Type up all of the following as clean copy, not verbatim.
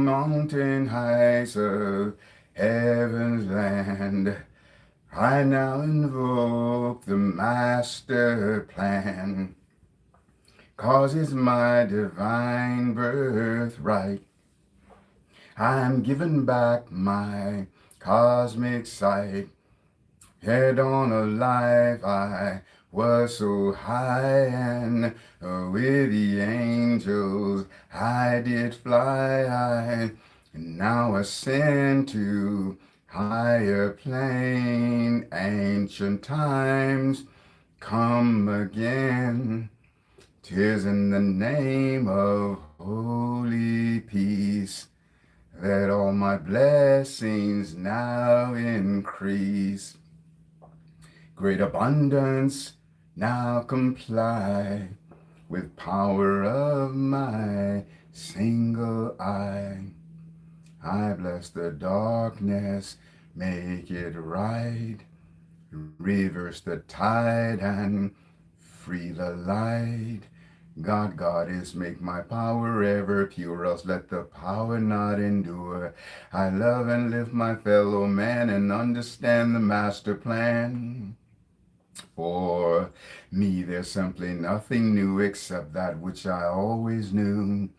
Mountain heights of heaven's land, I now invoke the master plan, 'cause it's my divine birthright. I'm giving back my cosmic sight. Head on a life I was so high, and with the angels I did fly. I now ascend to higher plane. Ancient times come again. 'Tis in the name of holy peace that all my blessings now increase. Great abundance now comply with power of my single eye. I bless the darkness, make it right, reverse the tide and free the light. God, Goddess, make my power ever pure, else let the power not endure. I love and lift my fellow man and understand the master plan. For me, there's simply nothing new except that which I always knew.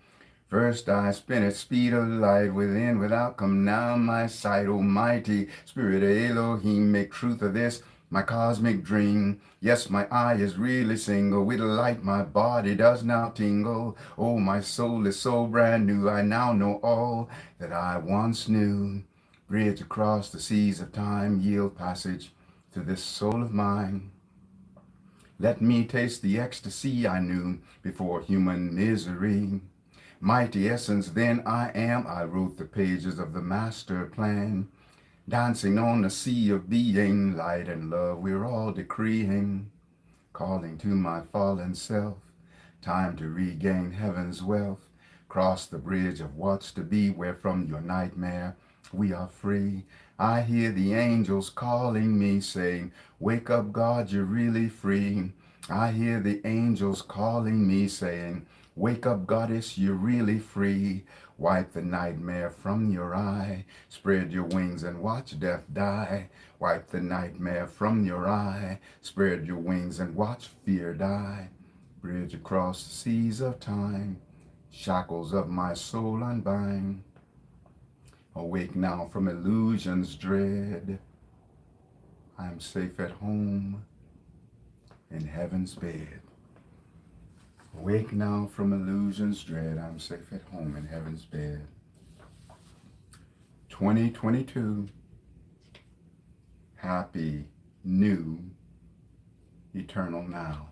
First I spin at speed of light within, without come now my sight. Almighty Spirit of Elohim, make truth of this my cosmic dream. Yes, my eye is really single. With light my body does now tingle. Oh, my soul is so brand new. I now know all that I once knew. Bridge across the seas of time, yield passage to this soul of mine. Let me taste the ecstasy I knew before human misery. Mighty essence, then I am. I wrote the pages of the master plan. Dancing on the sea of being, light and love we're all decreeing. Calling to my fallen self, time to regain heaven's wealth. Cross the bridge of what's to be, where from your nightmare we are free. I hear the angels calling me, saying, wake up, God, you're really free. I hear the angels calling me, saying, wake up, goddess, you're really free. Wipe the nightmare from your eye. Spread your wings and watch death die. Wipe the nightmare from your eye. Spread your wings and watch fear die. Bridge across the seas of time. Shackles of my soul unbind. Awake now from illusions dread. I am safe at home in heaven's bed. Awake now from illusions dread. I'm safe at home in heaven's bed. 2022. Happy, new, eternal now.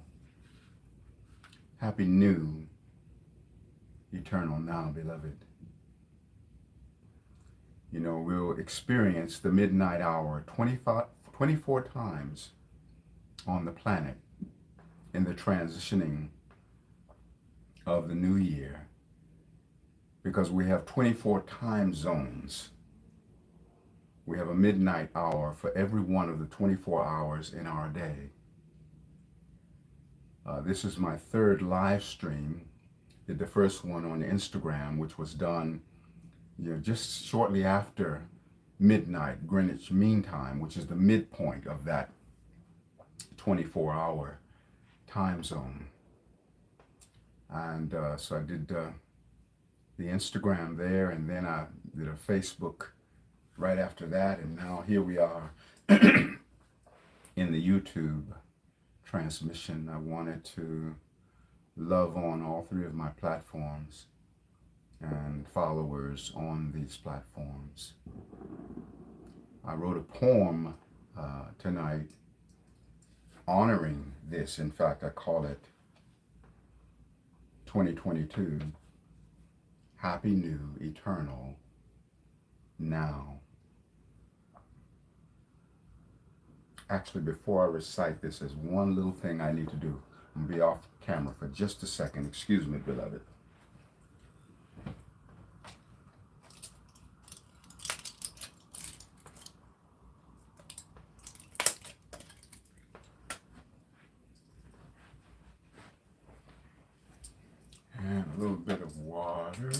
Happy new, eternal now, beloved. You know, we'll experience the midnight hour 24 times on the planet in the transitioning of the new year, because we have 24 time zones. We have a midnight hour for every one of the 24 hours in our day. This is my third live stream. Did the first one on Instagram, which was done just shortly after midnight Greenwich Mean Time, which is the midpoint of that 24-hour time zone. And so I did the Instagram there, and then I did a Facebook right after that, and now here we are in the YouTube transmission. I wanted to love on all three of my platforms and followers on these platforms. I wrote a poem tonight honoring this. In fact, I call it 2022, Happy New, Eternal, Now. Actually, before I recite this, there's one little thing I need to do. I'm going to be off camera for just a second. Excuse me, beloved. And a little bit of water.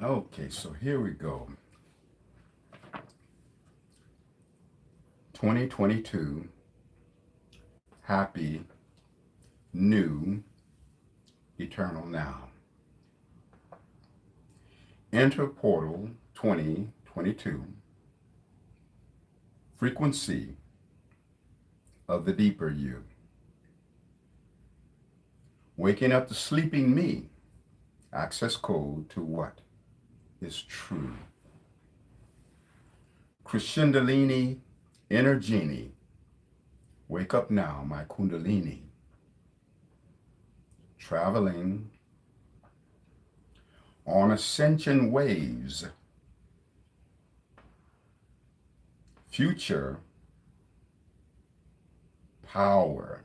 Okay, so here we go. 2022, happy, new, eternal now. Enter portal 2022. Frequency of the deeper you. Waking up the sleeping me. Access code to what is true. Crescendolini, inner genie. Wake up now, my kundalini. Traveling on ascension waves. Future power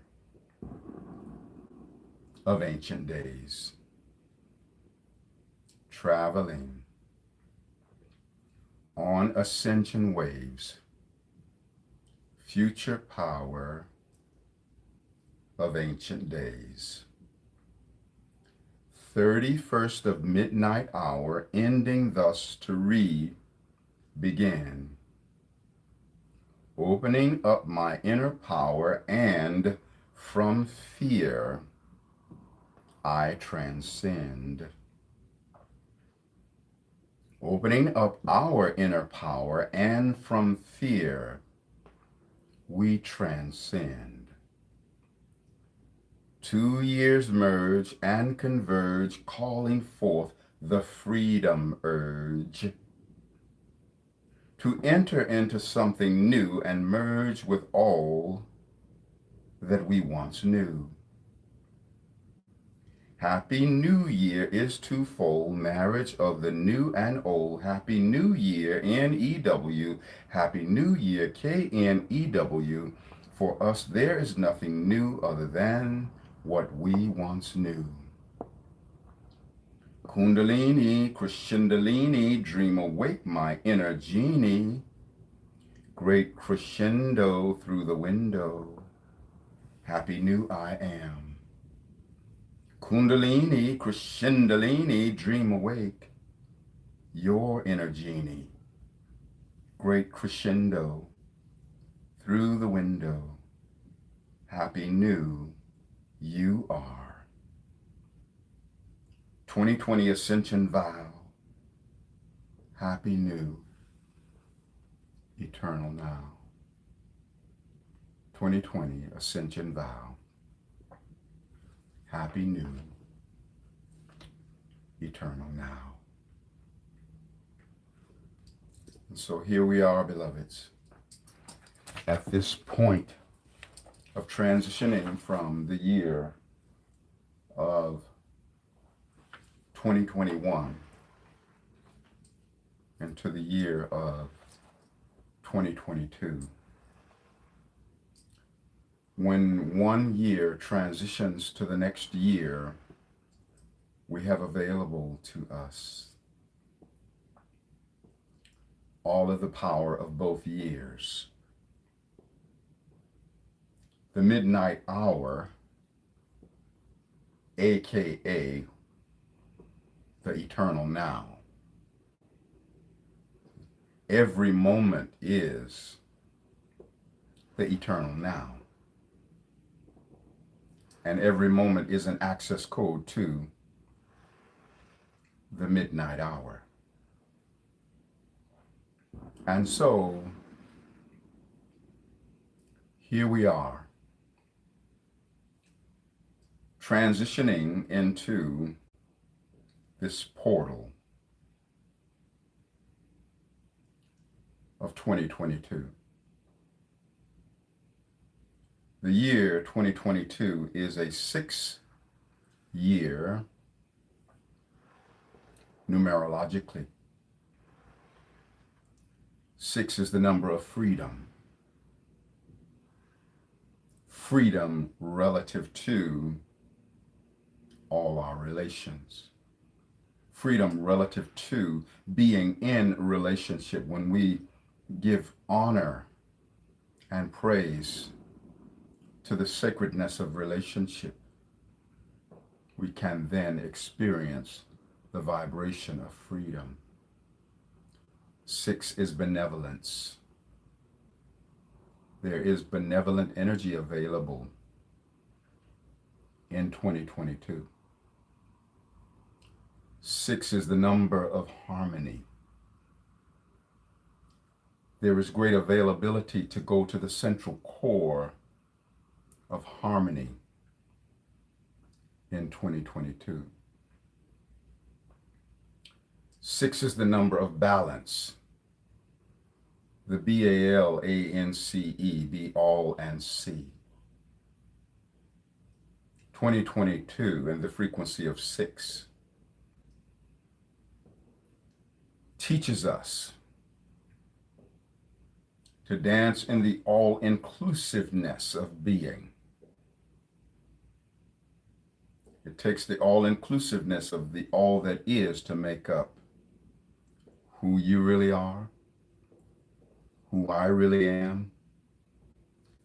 of ancient days. Traveling on ascension waves. Future power of ancient days. 31st of midnight hour, ending thus to read, begin. Opening up my inner power, and from fear I transcend. Opening up our inner power, and from fear we transcend. 2 years merge and converge, calling forth the freedom urge. To enter into something new and merge with all that we once knew. Happy New Year is twofold, marriage of the new and old. Happy New Year, N-E-W. Happy New Year, K-N-E-W. For us there is nothing new other than what we once knew. Kundalini, Crescendolini, dream awake my inner genie. Great crescendo through the window. Happy new I am. Kundalini, Crescendolini, dream awake your inner genie. Great crescendo through the window. Happy new you are. 2020 Ascension vow. Happy new eternal now. 2020 Ascension vow. Happy new eternal now. And so here we are, beloveds, at this point of transitioning from the year of 2021 into the year of 2022. When one year transitions to the next year, we have available to us all of the power of both years. The midnight hour, aka the eternal now. Every moment is the eternal now. And every moment is an access code to the midnight hour. And so, here we are, transitioning into this portal of 2022. The year 2022 is a 6-year, numerologically. 6 is the number of freedom. Freedom relative to all our relations. Freedom relative to being in relationship. When we give honor and praise to the sacredness of relationship, we can then experience the vibration of freedom. 6 is benevolence. There is benevolent energy available in 2022. 6 is the number of harmony. There is great availability to go to the central core of harmony in 2022. 6 is the number of balance. The BALANCE, be all and see. 2022 and the frequency of 6 teaches us to dance in the all-inclusiveness of being. It takes the all-inclusiveness of the all that is to make up who you really are, who I really am,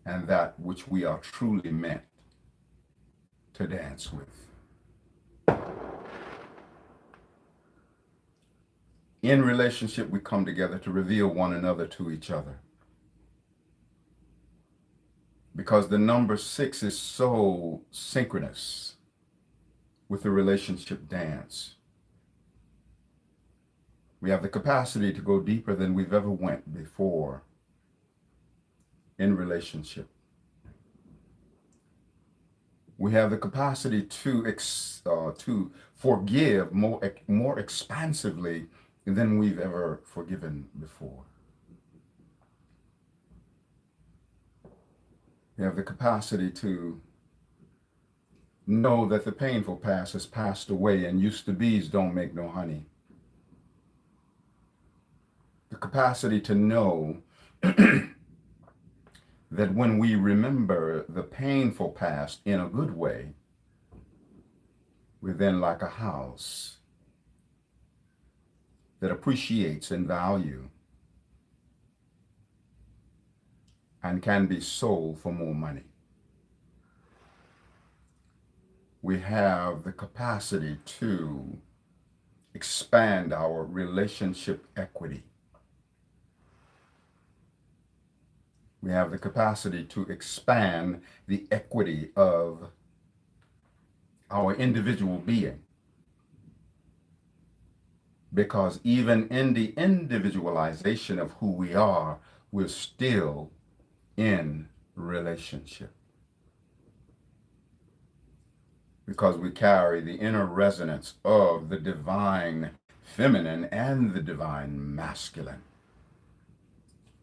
and that which we are truly meant to dance with. In relationship, we come together to reveal one another to each other. Because the number 6 is so synchronous with the relationship dance. We have the capacity to go deeper than we've ever went before in relationship. We have the capacity to forgive more expansively than we've ever forgiven before. We have the capacity to know that the painful past has passed away and used to be's don't make no honey. The capacity to know that when we remember the painful past in a good way, we're then like a house that appreciates in value and can be sold for more money. We have the capacity to expand our relationship equity. We have the capacity to expand the equity of our individual being. Because even in the individualization of who we are, we're still in relationship. Because we carry the inner resonance of the divine feminine and the divine masculine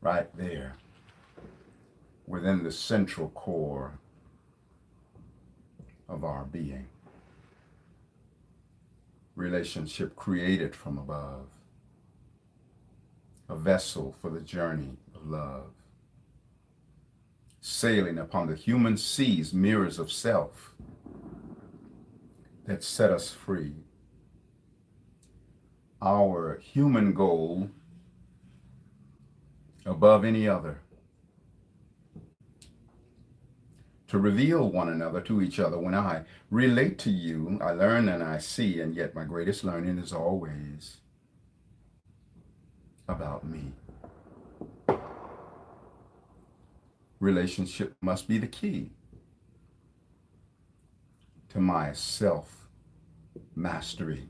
right there within the central core of our being. Relationship created from above, a vessel for the journey of love, sailing upon the human seas, mirrors of self that set us free. Our human goal above any other, to reveal one another to each other. When I relate to you, I learn and I see, and yet my greatest learning is always about me. Relationship must be the key to my self-mastery.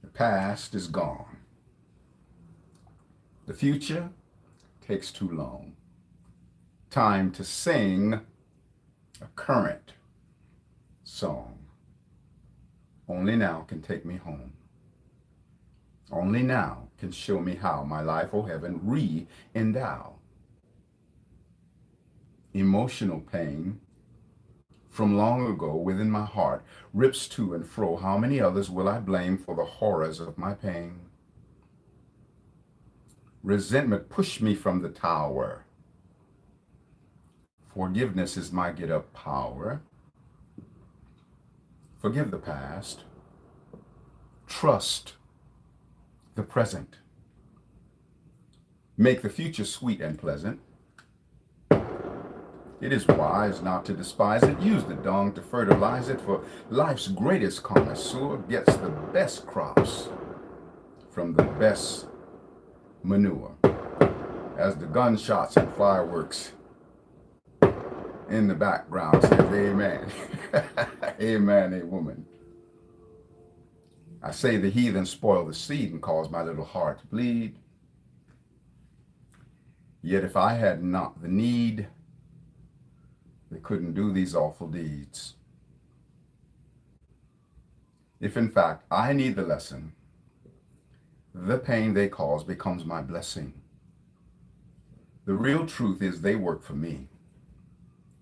The past is gone. The future takes too long. Time to sing a current song. Only now can take me home. Only now can show me how my life, oh heaven, re-endow. Emotional pain from long ago within my heart rips to and fro. How many others will I blame for the horrors of my pain? Resentment pushed me from the tower. Forgiveness is my get-up power. Forgive the past. Trust the present. Make the future sweet and pleasant. It is wise not to despise it. Use the dung to fertilize it, for life's greatest connoisseur gets the best crops from the best manure. As the gunshots and fireworks in the background says, amen. Amen, a woman. I say the heathen spoil the seed and cause my little heart to bleed. Yet if I had not the need, they couldn't do these awful deeds. If in fact I need the lesson, the pain they cause becomes my blessing. The real truth is they work for me.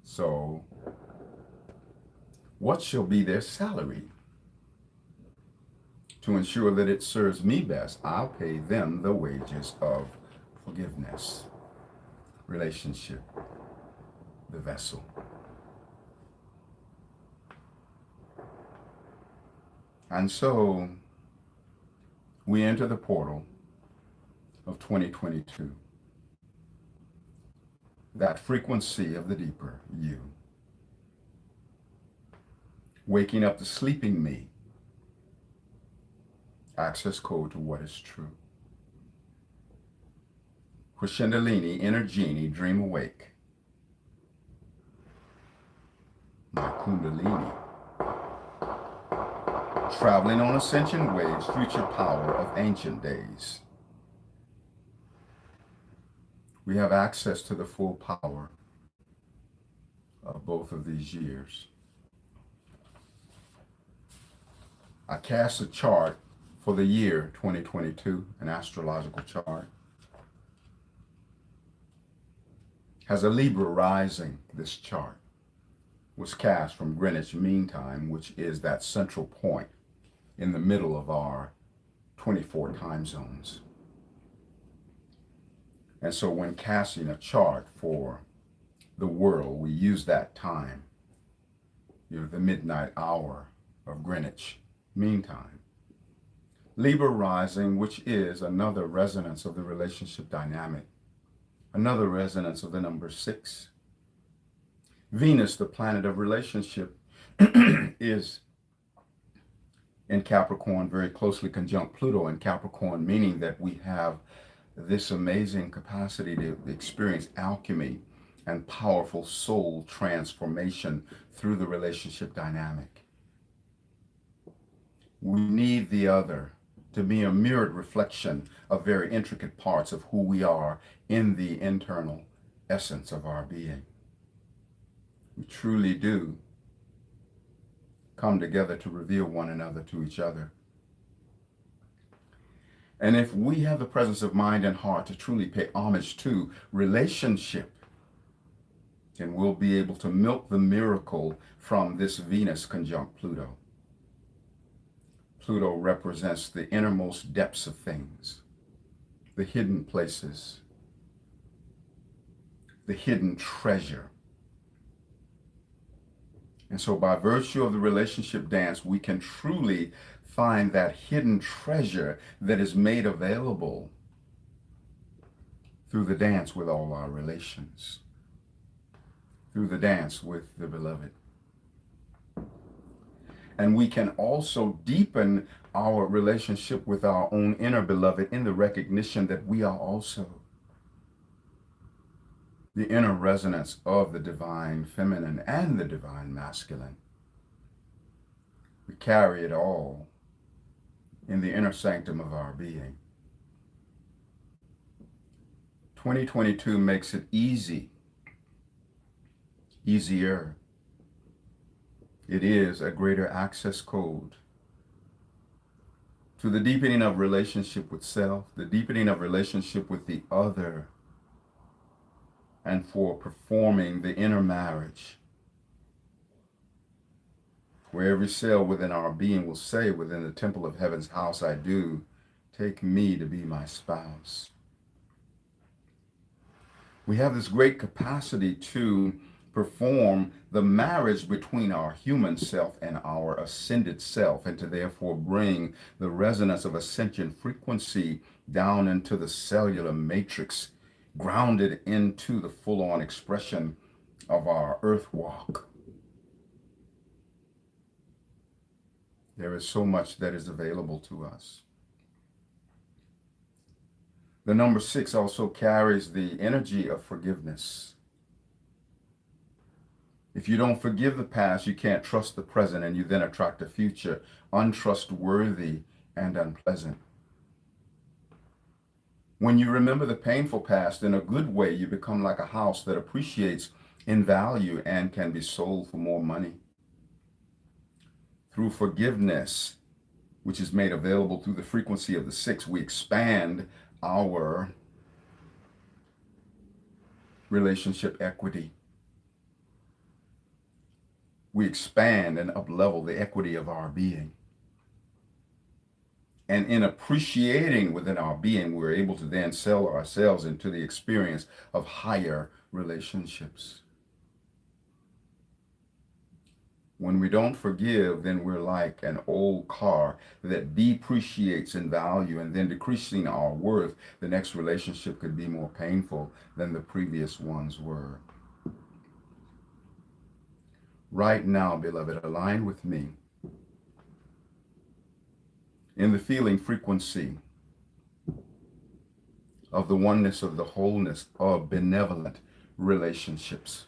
So, what shall be their salary? To ensure that it serves me best, I'll pay them the wages of forgiveness. Relationship, the vessel. And so, we enter the portal of 2022. That frequency of the deeper you. Waking up the sleeping me. Access code to what is true. Kundalini, inner genie, dream awake. My Kundalini. Traveling on ascension waves, future power of ancient days. We have access to the full power of both of these years. I cast a chart for the year 2022, an astrological chart. Has a Libra rising, this chart was cast from Greenwich Mean Time, which is that central point in the middle of our 24 time zones. And so when casting a chart for the world, we use that time, the midnight hour of Greenwich Mean Time, Libra rising, which is another resonance of the relationship dynamic, another resonance of the number 6. Venus, the planet of relationship, is in Capricorn, very closely conjunct Pluto in Capricorn, meaning that we have this amazing capacity to experience alchemy and powerful soul transformation through the relationship dynamic. We need the other to be a mirrored reflection of very intricate parts of who we are in the internal essence of our being. We truly do come together to reveal one another to each other. And if we have the presence of mind and heart to truly pay homage to relationship, then we'll be able to milk the miracle from this Venus conjunct Pluto. Pluto represents the innermost depths of things, the hidden places, the hidden treasure. And so by virtue of the relationship dance, we can truly find that hidden treasure that is made available through the dance with all our relations, through the dance with the beloved. And we can also deepen our relationship with our own inner beloved in the recognition that we are also the inner resonance of the divine feminine and the divine masculine. We carry it all in the inner sanctum of our being. 2022 makes it easier. It is a greater access code to the deepening of relationship with self, the deepening of relationship with the other, and for performing the inner marriage, where every cell within our being will say, within the temple of heaven's house I do, take me to be my spouse. We have this great capacity to perform the marriage between our human self and our ascended self, and to therefore bring the resonance of ascension frequency down into the cellular matrix, grounded into the full-on expression of our earth walk. There is so much that is available to us. The number 6 also carries the energy of forgiveness. If you don't forgive the past, you can't trust the present, and you then attract a future untrustworthy and unpleasant. When you remember the painful past in a good way, you become like a house that appreciates in value and can be sold for more money. Through forgiveness, which is made available through the frequency of the 6, we expand our relationship equity. We expand and uplevel the equity of our being. And in appreciating within our being, we're able to then sell ourselves into the experience of higher relationships. When we don't forgive, then we're like an old car that depreciates in value, and then decreasing our worth, the next relationship could be more painful than the previous ones were. Right now, beloved, align with me in the feeling frequency of the oneness of the wholeness of benevolent relationships.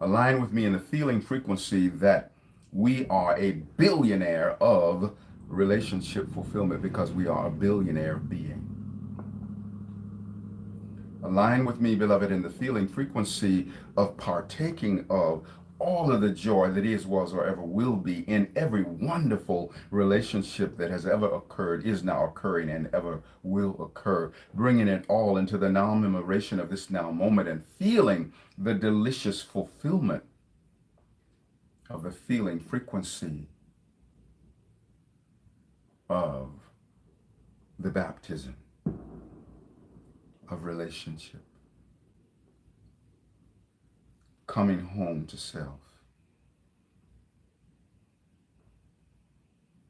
Align with me in the feeling frequency that we are a billionaire of relationship fulfillment, because we are a billionaire being. Align with me, beloved, in the feeling frequency of partaking of all of the joy that is, was, or ever will be in every wonderful relationship that has ever occurred, is now occurring, and ever will occur. Bringing it all into the now memoration of this now moment, and feeling the delicious fulfillment of the feeling frequency of the baptism of relationship. Coming home to self.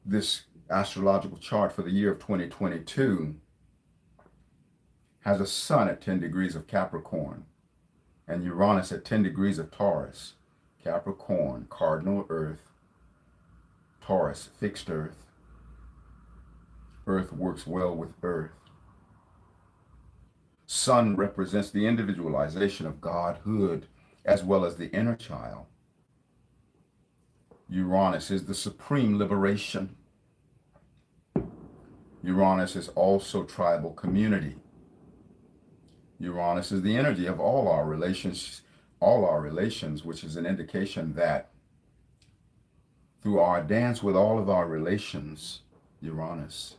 This astrological chart for the year of 2022 has a sun at 10 degrees of Capricorn and Uranus at 10 degrees of Taurus. Capricorn, cardinal earth. Taurus, fixed earth. Earth works well with earth. Sun represents the individualization of Godhood as well as the inner child. Uranus is the supreme liberation. Uranus is also tribal community. Uranus is the energy of all our relations, which is an indication that through our dance with all of our relations, Uranus,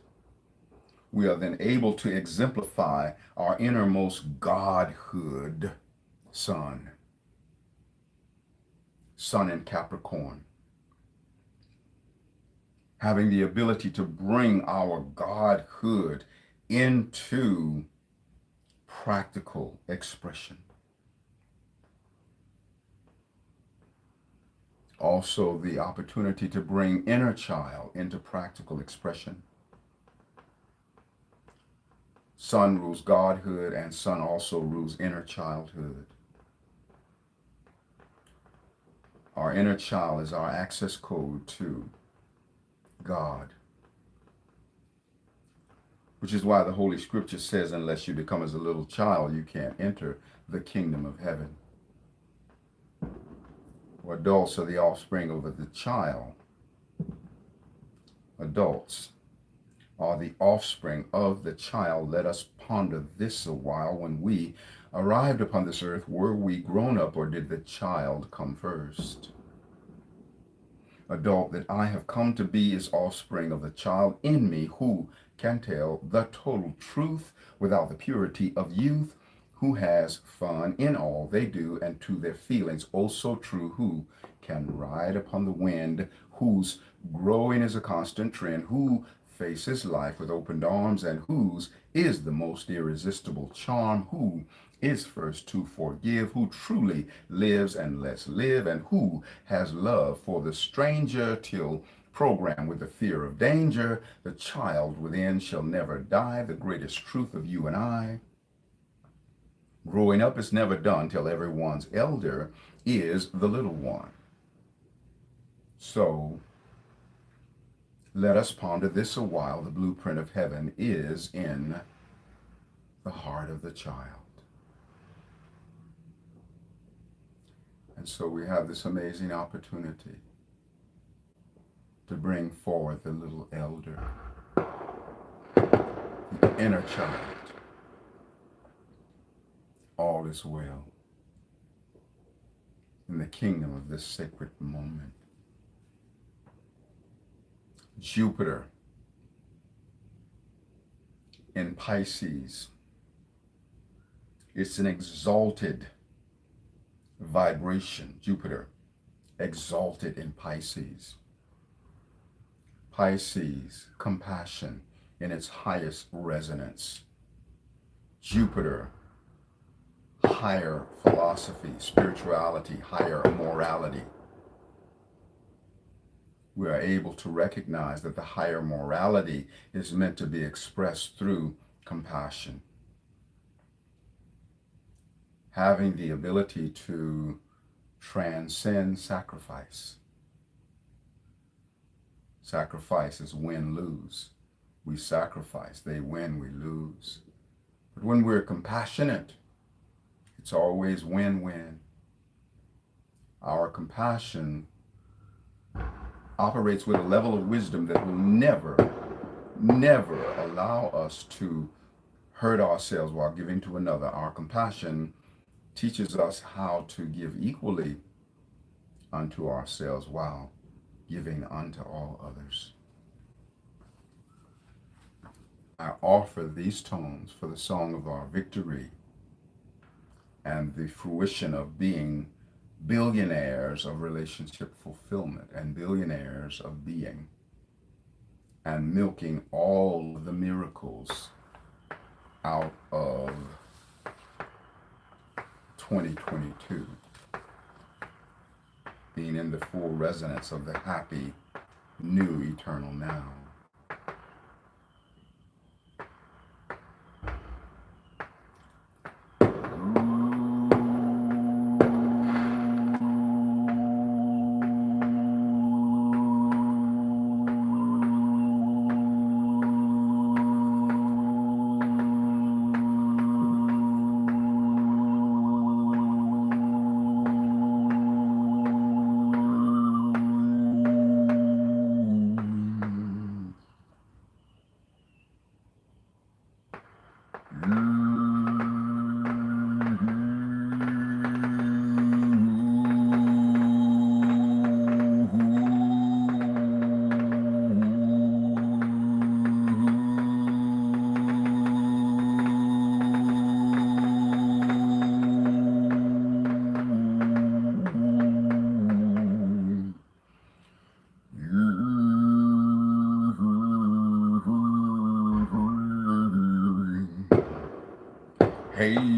we are then able to exemplify our innermost Godhood, Sun. Sun in Capricorn. Having the ability to bring our Godhood into practical expression. Also, the opportunity to bring inner child into practical expression. Sun rules Godhood, and Sun also rules inner childhood. Our inner child is our access code to God, which is why the Holy Scripture says, unless you become as a little child, you can't enter the kingdom of heaven. Adults are the offspring of the child. Adults are the offspring of the child. Let us ponder this a while. When we arrived upon this earth, were we grown up, or did the child come first? Adult that I have come to be is offspring of the child in me, who can tell the total truth without the purity of youth, who has fun in all they do and to their feelings, oh so true, who can ride upon the wind, whose growing is a constant trend, who faces life with opened arms, and whose is the most irresistible charm, who is first to forgive, who truly lives and lets live, and who has love for the stranger till programmed with the fear of danger. The child within shall never die, the greatest truth of you and I. Growing up is never done till everyone's elder is the little one. So let us ponder this a while. The blueprint of heaven is in the heart of the child. And so we have this amazing opportunity to bring forward the little elder, the inner child. All is well in the kingdom of this sacred moment. Jupiter in Pisces. It's an exalted vibration. Jupiter exalted in Pisces. Pisces, compassion in its highest resonance. Jupiter, higher philosophy, spirituality, higher morality. We are able to recognize that the higher morality is meant to be expressed through compassion. Having the ability to transcend sacrifice. Sacrifice is win-lose. We sacrifice, they win, we lose. But when we're compassionate, it's always win-win. Our compassion operates with a level of wisdom that will never allow us to hurt ourselves while giving to another. Our compassion teaches us how to give equally unto ourselves while giving unto all others. I offer these tones for the song of our victory and the fruition of being billionaires of relationship fulfillment and billionaires of being, and milking all of the miracles out of 2022, being in the full resonance of the happy new eternal now. Hey.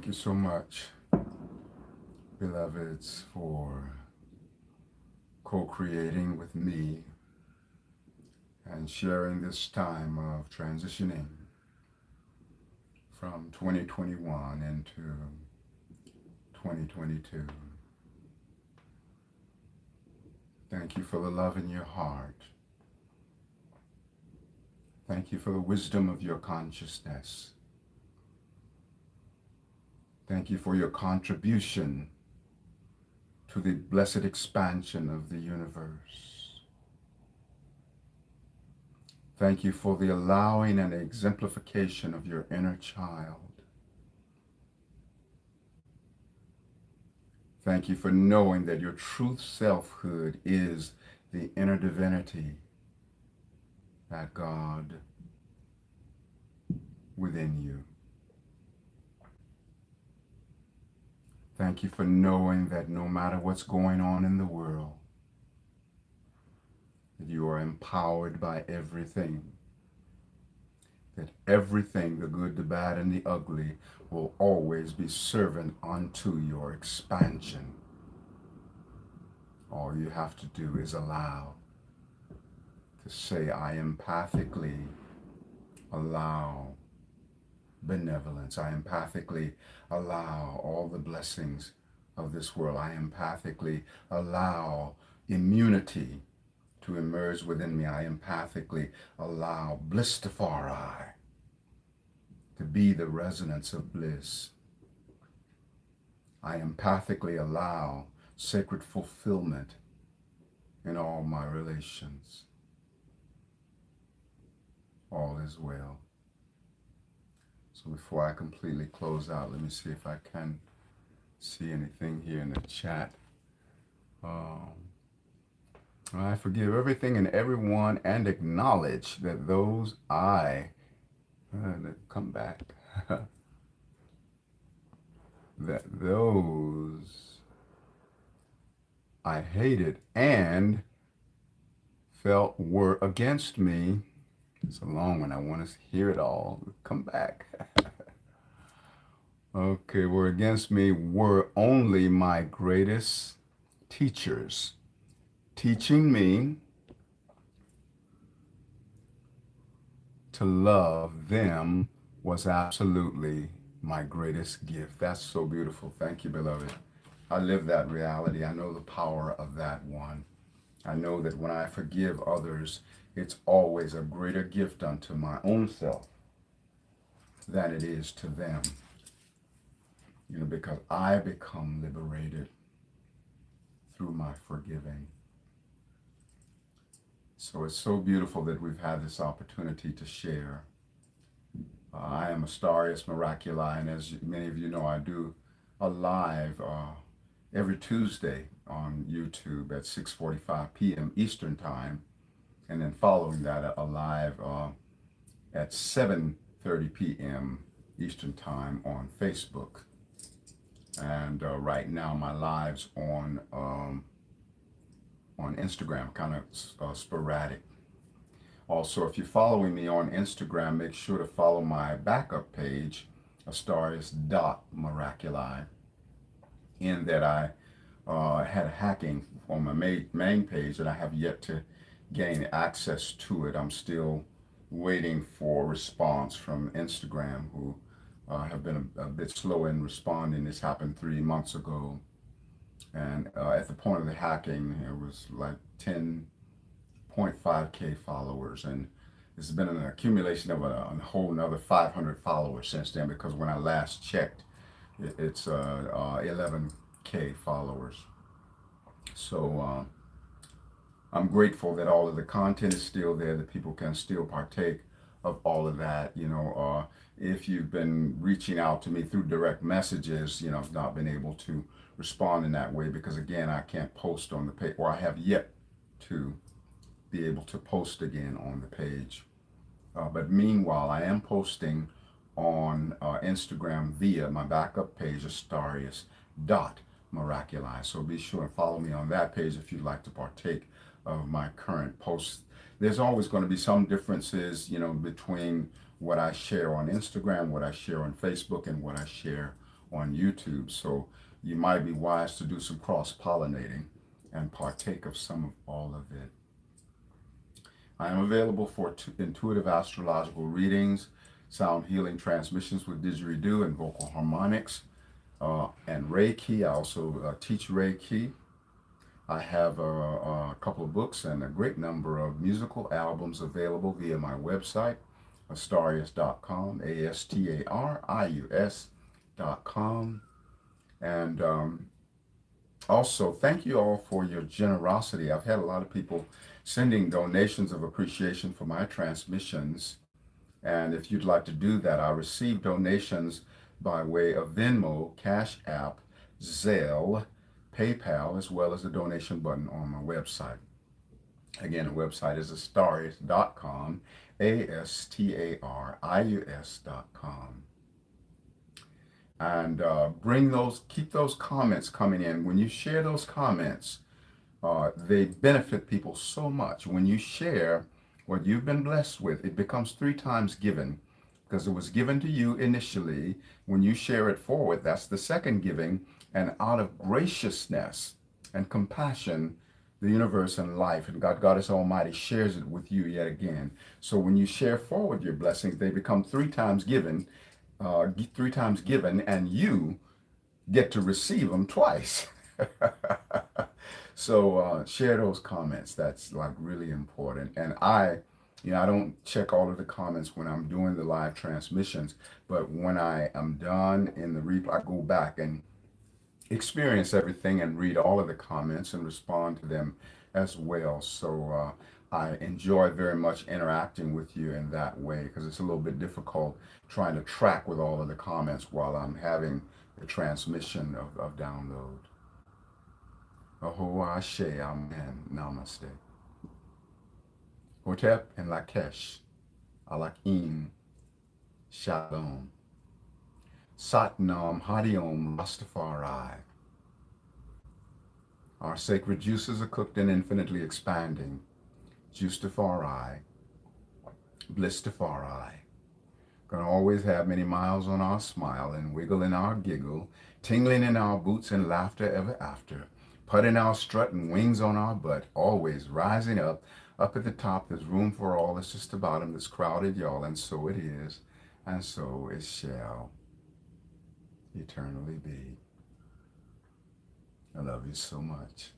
Thank you so much, beloveds, for co-creating with me and sharing this time of transitioning from 2021 into 2022. Thank you for the love in your heart. Thank you for the wisdom of your consciousness. Thank you for your contribution to the blessed expansion of the universe. Thank you for the allowing and exemplification of your inner child. Thank you for knowing that your true selfhood is the inner divinity, that God within you. Thank you for knowing that no matter what's going on in the world, that you are empowered by everything, that everything, the good, the bad, and the ugly, will always be servant unto your expansion. All you have to do is allow, to say, I empathically allow benevolence. I empathically allow all the blessings of this world. I empathically allow immunity to emerge within me. I empathically allow blissstafari to be the resonance of bliss. I empathically allow sacred fulfillment in all my relations. All is well. So before I completely close out, let me see if I can see anything here in the chat. I forgive everything and everyone and acknowledge that those come back, that those I hated and felt were against me. It's a long one. I want to hear it all. Come back. Okay, were against me were only my greatest teachers. Teaching me to love them was absolutely my greatest gift. That's so beautiful. Thank you, beloved. I live that reality. I know the power of that one. I know that when I forgive others, it's always a greater gift unto my own self than it is to them. Because I become liberated through my forgiving. So it's so beautiful that we've had this opportunity to share. I am Astarius Miraculii, and as many of you know, I do a live every Tuesday on YouTube at 6:45 p.m. Eastern Time, and then following that, a live at 7:30 p.m. Eastern Time on Facebook. And right now, my lives on Instagram, kind of sporadic. Also, if you're following me on Instagram, make sure to follow my backup page, Astarius.Miraculii, in that I had hacking on my main page, and I have yet to gain access to it. I'm still waiting for response from Instagram, who have been a bit slow in responding. This happened 3 months ago. And at the point of the hacking, it was like 10.5K followers. And it's been an accumulation of a whole another 500 followers since then, because when I last checked, it's 11K followers. So I'm grateful that all of the content is still there, that people can still partake of all of that. If you've been reaching out to me through direct messages, I've not been able to respond in that way because, again, I can't post on the page, or I have yet to be able to post again on the page. But meanwhile, I am posting on Instagram via my backup page, Astarius.Miraculii. So be sure and follow me on that page if you'd like to partake of my current posts. There's always going to be some differences, between what I share on Instagram, what I share on Facebook, and what I share on YouTube. So you might be wise to do some cross-pollinating and partake of some of all of it. I am available for intuitive astrological readings, sound healing transmissions with didgeridoo and vocal harmonics, and Reiki. I also teach Reiki. I have a couple of books and a great number of musical albums available via my website, Astarius.com, Astarius.com. And also, thank you all for your generosity. I've had a lot of people sending donations of appreciation for my transmissions. And if you'd like to do that, I receive donations by way of Venmo, Cash App, Zelle, PayPal, as well as the donation button on my website. Again, the website is Astarius.com, Astarius.com. And keep those comments coming in. When you share those comments, they benefit people so much. When you share what you've been blessed with, it becomes 3 times given because it was given to you initially. When you share it forward, that's the second giving. And out of graciousness and compassion, the universe and life and God, Goddess Almighty shares it with you yet again. So when you share forward your blessings, they become 3 times given, 3 times given, and you get to receive them twice. So share those comments. That's like really important. And I don't check all of the comments when I'm doing the live transmissions, but when I am done in the replay, I go back and experience everything and read all of the comments and respond to them as well. So I enjoy very much interacting with you in that way because it's a little bit difficult trying to track with all of the comments while I'm having the transmission of download. Aho Ashe, Amen, Namaste. Hotep and Lakesh, Alakim, Shalom. Satnam Hariom Rastafari. Our sacred juices are cooked and infinitely expanding. Juicetafari, Blistafari. Gonna always have many miles on our smile and wiggle in our giggle, tingling in our boots and laughter ever after, put in our strut and wings on our butt, always rising up at the top. There's room for all. It's just the bottom that's crowded, y'all, and so it is, and so it shall eternally be. I love you so much.